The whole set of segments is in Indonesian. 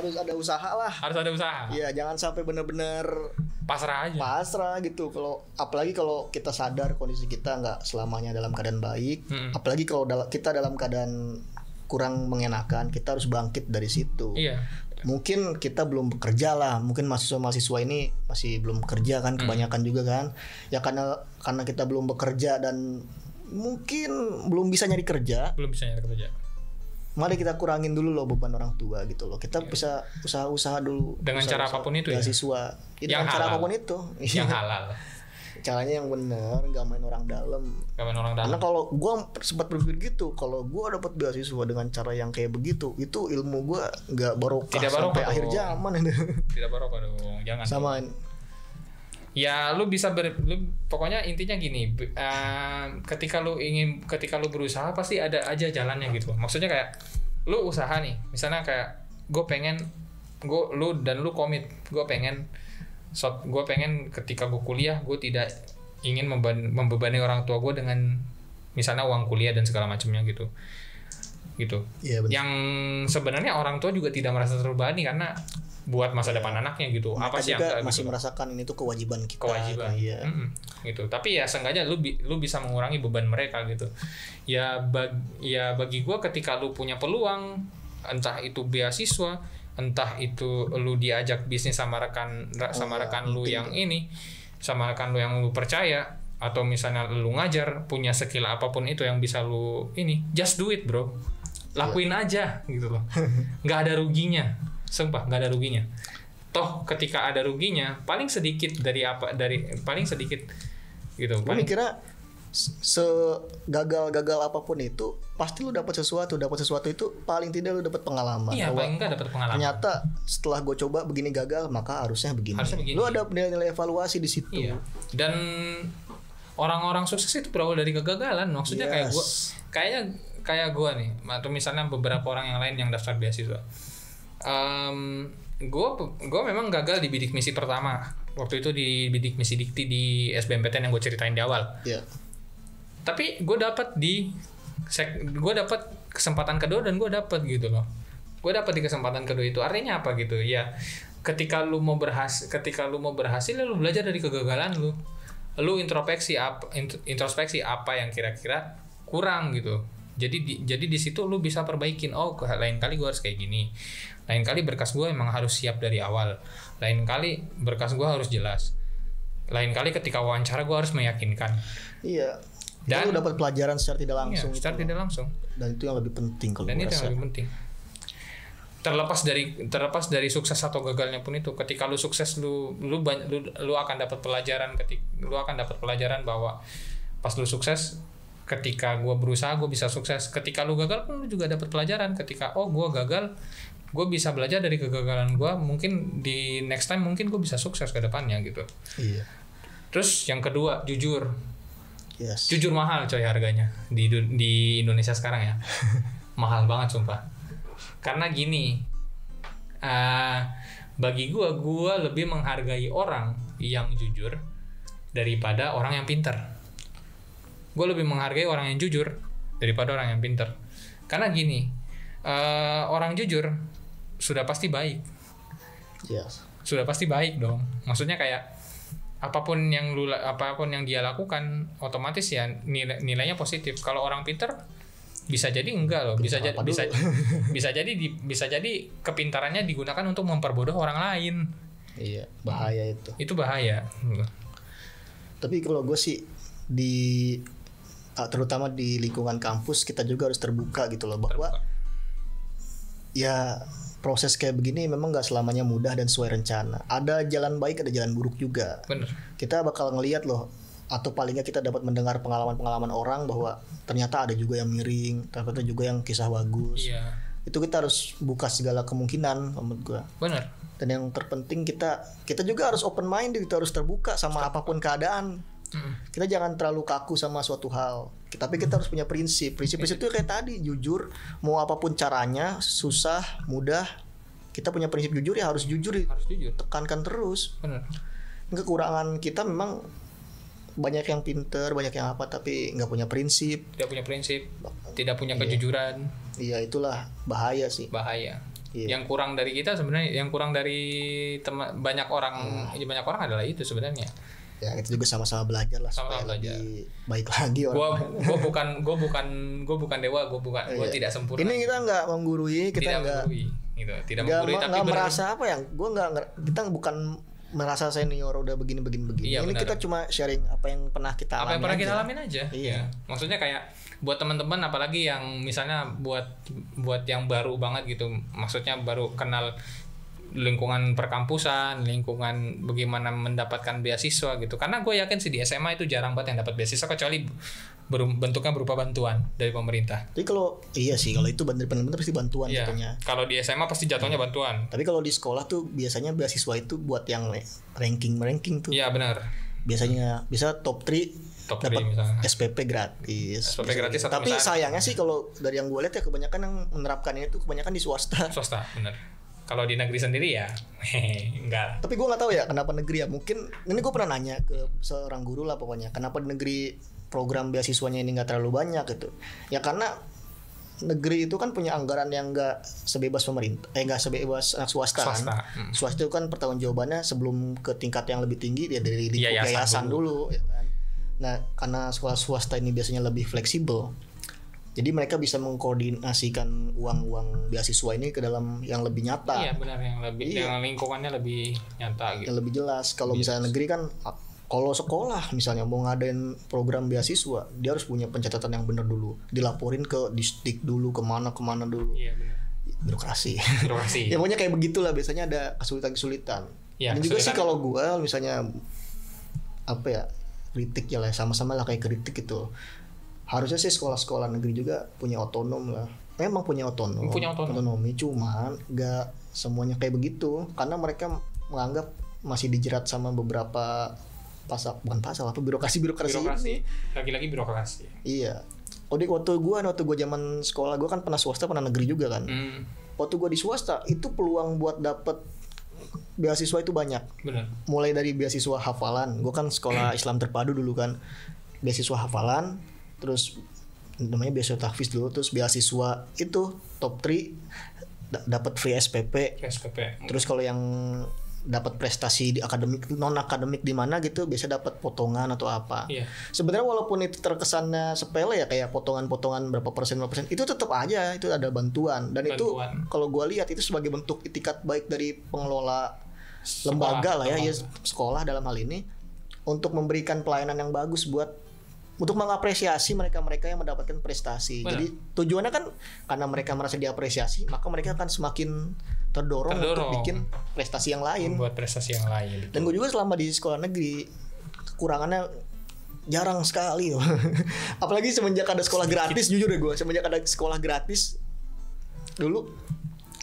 harus ada usaha lah. Harus ada usaha. Iya, jangan sampai benar-benar pasrah aja. Pasrah gitu. Kalau apalagi kalau kita sadar kondisi kita nggak selamanya dalam keadaan baik, apalagi kalau kita dalam keadaan kurang mengenakan, kita harus bangkit dari situ. Iya. Mungkin kita belum bekerja lah, mungkin mahasiswa ini masih belum bekerja kan, kebanyakan juga kan. Ya karena kita belum bekerja dan mungkin belum bisa nyari kerja. Mari kita kurangin dulu loh beban orang tua gitu loh. Kita bisa usaha-usaha dulu. Dengan cara apapun itu ya. Beasiswa. Yang cara halal. apapun itu. Yang halal. Caranya yang benar, nggak main orang dalam. Karena kalau gue sempat berpikir gitu, kalau gue dapat beasiswa dengan cara yang kayak begitu, itu ilmu gue nggak barokah sampai akhir zaman. Tidak barokah dong, jangan. Sama. Ya lu bisa pokoknya intinya gini, ketika lu berusaha pasti ada aja jalannya gitu. Maksudnya kayak lu usaha nih, misalnya kayak lu komit, gue pengen ketika gue kuliah gue tidak ingin membebani orang tua gue dengan misalnya uang kuliah dan segala macamnya gitu. Ya, yang sebenarnya orang tua juga tidak merasa terbebani karena buat masa depan anaknya gitu. Mereka apa sih yang masih gitu. Merasakan ini tuh kewajiban kita. Iya. Gitu. Tapi ya seenggaknya lu bisa mengurangi beban mereka gitu. Ya bagi gue ketika lu punya peluang, entah itu beasiswa, entah itu lu diajak bisnis sama rekan lu yang ini, sama rekan lu yang lu percaya, atau misalnya lu ngajar, punya skill apapun itu yang bisa lu ini, just do it bro, lakuin aja gitu loh. Nggak ada ruginya, sumpah nggak ada ruginya. Toh ketika ada ruginya paling sedikit paling sedikit gitu. Gue mikirnya segagal apapun itu pasti lu dapat sesuatu itu paling tidak lu dapat pengalaman. Iya, paling enggak dapat pengalaman. Ternyata setelah gue coba begini gagal, maka harusnya begini. Lu ada nilai evaluasi di situ. Iya. Dan orang-orang sukses itu berawal dari kegagalan. Maksudnya kayak gue nih, atau misalnya beberapa orang yang lain yang daftar beasiswa. Gue memang gagal di bidik misi pertama. Waktu itu di bidik misi dikti di SBMPTN yang gue ceritain di awal. Iya. Tapi gue dapat kesempatan kedua dan gue dapat gitu loh. Gue dapat di kesempatan kedua itu artinya apa gitu ya? Ketika lu mau berhasil, lu belajar dari kegagalan lu. Lu introspeksi apa yang kira-kira kurang gitu. Jadi di situ lu bisa perbaikin. Oh, lain kali gue harus kayak gini. Lain kali berkas gue emang harus siap dari awal. Lain kali berkas gue harus jelas. Lain kali ketika wawancara gue harus meyakinkan. Iya. Dan lu dapat pelajaran secara tidak langsung. Iya, secara tidak langsung. Dan itu yang lebih penting kalau gue rasa. Dan itu yang lebih penting. Terlepas dari sukses atau gagalnya pun itu, ketika lu sukses lu akan dapat pelajaran bahwa pas lu sukses, ketika gue berusaha gue bisa sukses. Ketika lu gagal pun lu juga dapat pelajaran. Ketika gue gagal, gue bisa belajar dari kegagalan gue. Mungkin di next time mungkin gue bisa sukses ke depannya gitu. Iya. Terus yang kedua, jujur. Yes. Jujur mahal coy harganya di Indonesia sekarang ya. Mahal banget sumpah. Karena gini, bagi gue lebih menghargai orang yang jujur daripada orang yang pintar. Gue lebih menghargai orang yang jujur daripada orang yang pintar. Karena gini, orang jujur sudah pasti baik. Yes. Sudah pasti baik dong. Maksudnya kayak apapun yang dia lakukan otomatis ya nilainya positif. Kalau orang pintar bisa jadi enggak loh, bisa jadi kepintarannya digunakan untuk memperbodoh orang lain. Iya, bahaya itu. Itu bahaya. Tapi kalau gue sih terutama di lingkungan kampus kita juga harus terbuka gitu loh, bahwa ya proses kayak begini memang nggak selamanya mudah dan sesuai rencana. Ada jalan baik, ada jalan buruk juga. Bener. Kita bakal ngelihat loh, atau palingnya kita dapat mendengar pengalaman-pengalaman orang bahwa ternyata ada juga yang miring, ternyata juga yang kisah bagus. Iya. Itu kita harus buka segala kemungkinan menurut gua. Bener. Dan yang terpenting kita juga harus open minded, kita harus terbuka sama apapun keadaan. Kita jangan terlalu kaku sama suatu hal. Tapi kita harus punya prinsip. Prinsip-prinsip itu kayak tadi, jujur, mau apapun caranya, susah, mudah, kita punya prinsip jujur ya harus jujur. Tekankan terus. Bener. Kekurangan kita memang banyak yang pinter, banyak yang apa, tapi nggak punya prinsip. Tidak punya prinsip, tidak punya kejujuran. Iya, itulah bahaya sih. Bahaya. Yang kurang dari kita sebenarnya, yang kurang dari banyak orang adalah itu sebenarnya. Ya itu juga sama-sama belajar lah, supaya lebih baik lagi orang. Gue bukan dewa, gue tidak sempurna. Ini kita nggak menggurui, kita nggak gitu. Tidak menggurui, tapi merasa apa ya? Kita bukan merasa senior udah begini. Iya, ini kita cuma sharing apa yang pernah kita alamin aja. Iya. Maksudnya kayak buat teman-teman, apalagi yang misalnya buat yang baru banget gitu, maksudnya baru kenal lingkungan perkampusan, lingkungan bagaimana mendapatkan beasiswa gitu. Karena gue yakin sih di SMA itu jarang banget yang dapat beasiswa, kecuali bentuknya berupa bantuan dari pemerintah. Tapi kalau itu dari pemerintah pasti bantuan jatuhnya. Kalau di SMA pasti jatuhnya bantuan. Tapi kalau di sekolah tuh biasanya beasiswa itu buat yang ranking tuh. Iya benar. Biasa top 3 dapat SPP gratis. Tapi sayangnya sih kalau dari yang gue lihat ya, kebanyakan yang menerapkan ini tuh kebanyakan di swasta. Swasta, benar. Kalau di negeri sendiri ya enggak. Tapi gue nggak tahu ya kenapa negeri ya. Mungkin ini gue pernah nanya ke seorang guru lah pokoknya, kenapa di negeri program beasiswanya ini nggak terlalu banyak gitu. Ya karena negeri itu kan punya anggaran yang nggak sebebas pemerintah, nggak sebebas anak swasta. Kan? Swasta itu kan pertanggungjawabannya sebelum ke tingkat yang lebih tinggi ya dari yayasan dulu. Ya kan? Nah karena sekolah swasta ini biasanya lebih fleksibel, jadi mereka bisa mengkoordinasikan uang beasiswa ini ke dalam yang lebih nyata. Iya benar, yang lingkungannya lebih nyata gitu. Yang lebih jelas. Kalau misalnya negeri kan, kalau sekolah misalnya mau ngadain program beasiswa, dia harus punya pencatatan yang benar dulu, dilaporin ke distrik dulu, kemana dulu. Iya benar. Birokrasi. Ya pokoknya kayak begitulah, biasanya ada kesulitan. Ya, dan juga sih kalau gue misalnya apa ya, kritik ya lah, sama-sama lah kayak kritik gitu. Harusnya sih sekolah-sekolah negeri juga punya otonom lah. Memang punya otonomi, cuman gak semuanya kayak begitu. Karena mereka menganggap masih dijerat sama beberapa birokrasi. Lagi-lagi birokrasi. Iya. Waktu gue zaman sekolah, gue kan pernah swasta, pernah negeri juga kan. Waktu gue di swasta, itu peluang buat dapet beasiswa itu banyak. Benar. Mulai dari beasiswa hafalan. Gue kan sekolah Islam terpadu dulu kan. Beasiswa hafalan, terus namanya beasiswa tahfiz dulu, terus beasiswa itu top 3 dapat free SPP. Terus kalau yang dapat prestasi di akademik, non akademik di mana gitu, biasa dapat potongan atau apa. Iya. Sebenarnya walaupun itu terkesannya sepele ya, kayak potongan-potongan berapa persen, itu tetap aja itu ada bantuan. Dan itu kalau gue lihat itu sebagai bentuk itikat baik dari pengelola lembaga lah ya, sekolah dalam hal ini, untuk memberikan pelayanan yang bagus untuk mengapresiasi mereka-mereka yang mendapatkan prestasi. Benar. Jadi tujuannya kan karena mereka merasa diapresiasi, maka mereka akan semakin terdorong untuk bikin prestasi yang lain. Buat prestasi yang lain. Dan gue juga selama di sekolah negeri, kekurangannya jarang sekali loh. Apalagi semenjak ada sekolah gratis, jujur deh gue, semenjak ada sekolah gratis dulu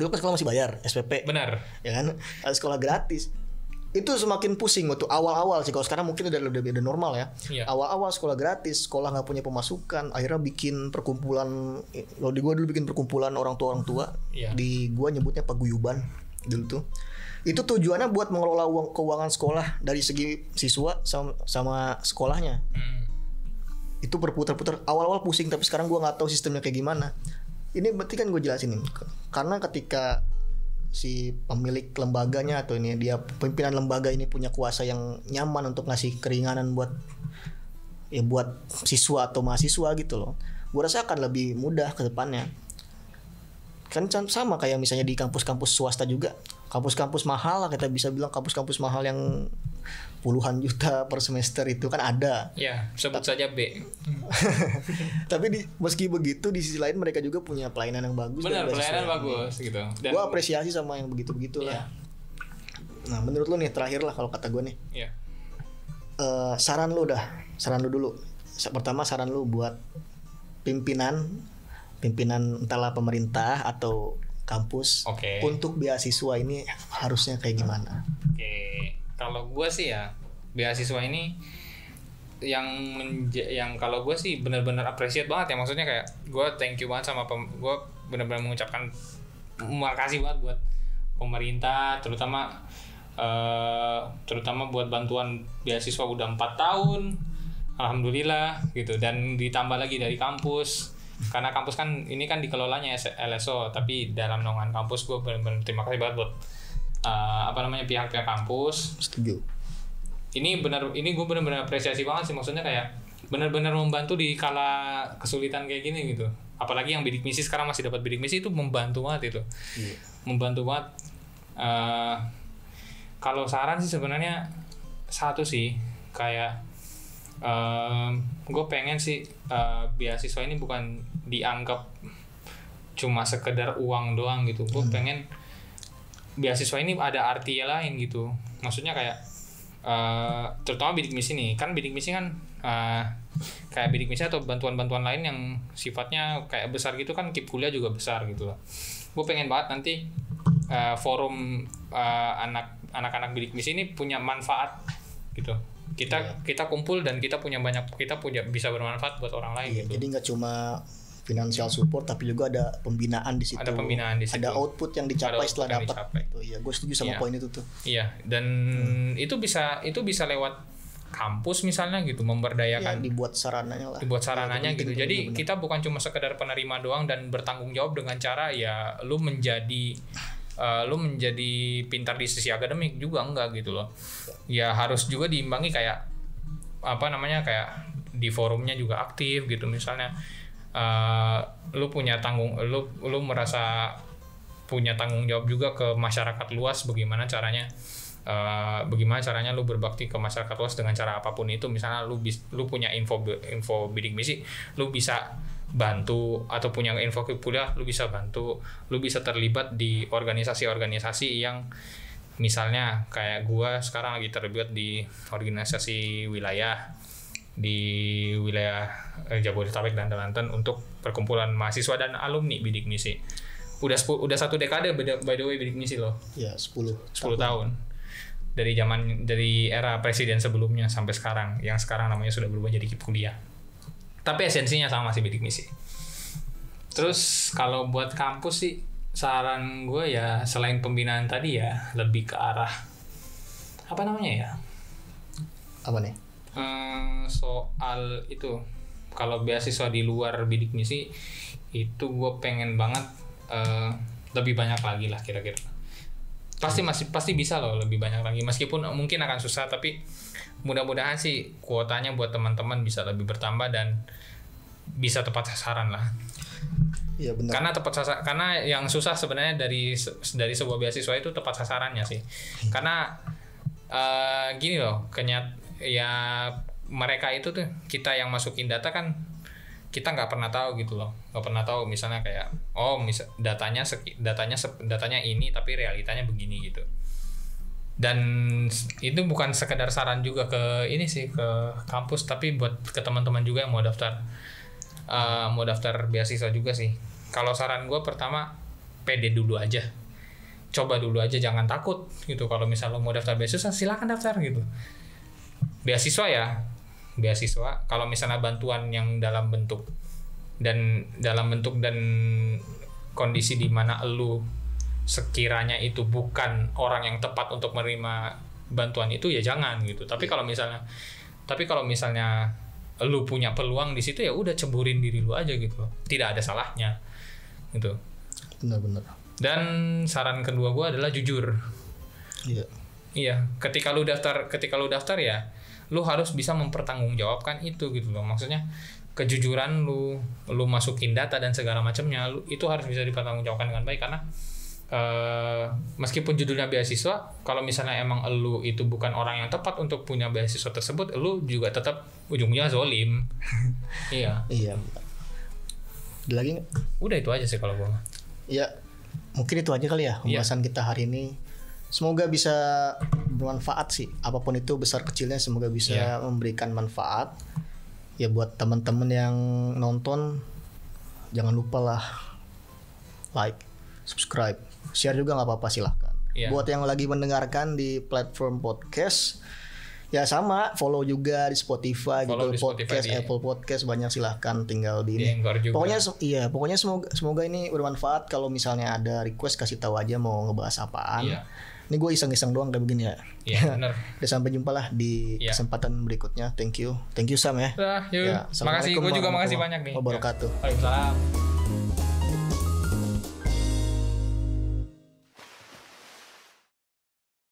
kan sekolah masih bayar SPP. Benar. Ya kan? Ada sekolah gratis. Itu semakin pusing waktu awal-awal sih. Kalau sekarang mungkin udah normal ya. Iya. Awal-awal sekolah gratis, sekolah nggak punya pemasukan, akhirnya bikin perkumpulan. Kalau di gua dulu bikin perkumpulan orang tua. Iya. Di gua nyebutnya paguyuban dulu tuh. Itu tujuannya buat mengelola keuangan sekolah dari segi siswa sama sekolahnya. Itu berputar-putar. Awal-awal pusing, tapi sekarang gua nggak tahu sistemnya kayak gimana. Ini berarti kan gue jelasin nih. Karena ketika si pemilik lembaganya atau ini dia pimpinan lembaga ini punya kuasa yang nyaman untuk ngasih keringanan buat siswa atau mahasiswa gitu loh, gue rasa akan lebih mudah ke depannya. Kan sama kayak misalnya di kampus-kampus swasta juga, kampus-kampus mahal lah, kita bisa bilang kampus-kampus mahal yang puluhan juta per semester itu kan ada. Ya, sebut saja B. Tapi meski begitu di sisi lain mereka juga punya pelayanan yang bagus. Benar, pelayanan bagus gitu. Gue apresiasi sama yang begitu-begitu lah. Nah, menurut lu nih terakhir lah kalau kata gue nih. Iya. Saran lu dulu. Pertama saran lu buat pimpinan entahlah pemerintah atau kampus untuk beasiswa ini harusnya kayak gimana? Kalau gue sih ya, beasiswa ini yang kalau gue sih benar-benar appreciate banget ya, maksudnya kayak gue thank you banget sama gue benar-benar mengucapkan makasih banget buat pemerintah, terutama buat bantuan beasiswa udah 4 tahun, alhamdulillah gitu, dan ditambah lagi dari kampus Karena kampus kan ini kan dikelolanya LSO, tapi dalam naungan kampus gue benar-benar terima kasih banget buat pihak-pihak kampus. Setuju. Ini gue benar-benar apresiasi banget sih, maksudnya kayak benar-benar membantu di kala kesulitan kayak gini gitu. Apalagi yang bidik misi sekarang masih dapat bidik misi, itu membantu banget itu. Iya. Membantu banget. Kalau saran sih sebenarnya satu sih, kayak gue pengen sih beasiswa ini bukan dianggap cuma sekedar uang doang gitu. Gue pengen beasiswa ini ada arti lain gitu. Maksudnya kayak terutama bidik misi nih, kan bidik misi kan kayak bidik misi atau bantuan-bantuan lain yang sifatnya kayak besar gitu kan, KIP kuliah juga besar gitu loh. Gue pengen banget nanti forum anak-anak bidik misi ini punya manfaat gitu. Kita kumpul dan kita punya bisa bermanfaat buat orang lain gitu. Jadi nggak cuma financial support, tapi juga ada pembinaan di situ. Ada output yang dicapai setelah dapat. Iya, gue setuju sama poin itu tuh. Iya, dan itu bisa lewat kampus misalnya gitu, memberdayakan. Dibuat sarananya lah. Dibuat sarananya gitu. Jadi kita bukan cuma sekedar penerima doang dan bertanggung jawab dengan cara ya lu menjadi pintar di sisi akademik juga enggak gitu loh. Ya harus juga diimbangi kayak kayak di forumnya juga aktif gitu, misalnya lu merasa punya tanggung jawab juga ke masyarakat luas, bagaimana caranya lu berbakti ke masyarakat luas dengan cara apapun itu. Misalnya lu punya info bidik misi, lu bisa bantu, atau punya info kuliah lu bisa bantu, lu bisa terlibat di organisasi-organisasi yang misalnya kayak gua sekarang lagi terlibat di organisasi wilayah Jabodetabek dan Banten untuk perkumpulan mahasiswa dan alumni bidik misi. Udah 1 dekade by the way bidik misi loh. Ya, 10 tahun. Dari era presiden sebelumnya sampai sekarang, yang sekarang namanya sudah berubah jadi KIP kuliah. Tapi esensinya sama sih bidik misi. Terus kalau buat kampus sih, saran gue ya selain pembinaan tadi ya lebih ke arah apa nih? Soal itu, kalau beasiswa di luar bidik misi itu gue pengen banget lebih banyak lagi lah kira-kira. Pasti bisa loh lebih banyak lagi, meskipun mungkin akan susah, tapi mudah-mudahan sih kuotanya buat teman-teman bisa lebih bertambah dan bisa tepat sasaran lah. Iya benar. Karena yang susah sebenarnya dari sebuah beasiswa itu tepat sasarannya sih. Karena gini loh, ya mereka itu tuh, kita yang masukin data kan kita nggak pernah tahu gitu loh, nggak pernah tahu misalnya kayak datanya ini tapi realitanya begini gitu. Dan itu bukan sekedar saran juga ke kampus, tapi buat ke teman-teman juga yang mau daftar beasiswa juga sih. Kalau saran gue pertama, pede dulu aja, coba dulu aja, jangan takut gitu. Kalau misalnya lo mau daftar beasiswa, silakan daftar gitu. Beasiswa kalau misalnya bantuan yang dalam bentuk dan kondisi di mana lu sekiranya itu bukan orang yang tepat untuk menerima bantuan itu, ya jangan gitu. Tapi kalau misalnya lu punya peluang di situ, ya udah ceburin diri lu aja gitu. Tidak ada salahnya gitu. Benar-benar. Dan saran kedua gue adalah jujur. Iya, ketika lu daftar ya lu harus bisa mempertanggungjawabkan itu gitu loh. Maksudnya kejujuran lu masukin data dan segala macamnya, itu harus bisa dipertanggungjawabkan dengan baik. Karena meskipun judulnya beasiswa, kalau misalnya emang lu itu bukan orang yang tepat untuk punya beasiswa tersebut, lu juga tetap ujungnya zolim. Iya. Ada lagi nggak? Udah itu aja sih kalau gua. Ya, mungkin itu aja kali ya pembahasan kita hari ini. Semoga bisa bermanfaat sih, apapun itu besar kecilnya, semoga bisa memberikan manfaat. Ya buat teman-teman yang nonton, jangan lupa lah like, subscribe, share juga nggak apa-apa, silahkan. Buat yang lagi mendengarkan di platform podcast, Ya sama, follow juga di Spotify, Follow Google di Spotify, Podcast, di- Apple Podcast, banyak, silahkan tinggal di Di ini. Anchor juga. Pokoknya semoga ini bermanfaat. Kalau misalnya ada request kasih tahu aja mau ngebahas apaan. Iya. Ini gue iseng-iseng doang kayak begini ya. Iya, benar. Udah, sampai jumpa lah di Iya. kesempatan berikutnya. Thank you Sam ya. Udah, yuk. Ya, Makasih, gue juga makasih banyak nih. wabarakatuh. Waalaikumsalam.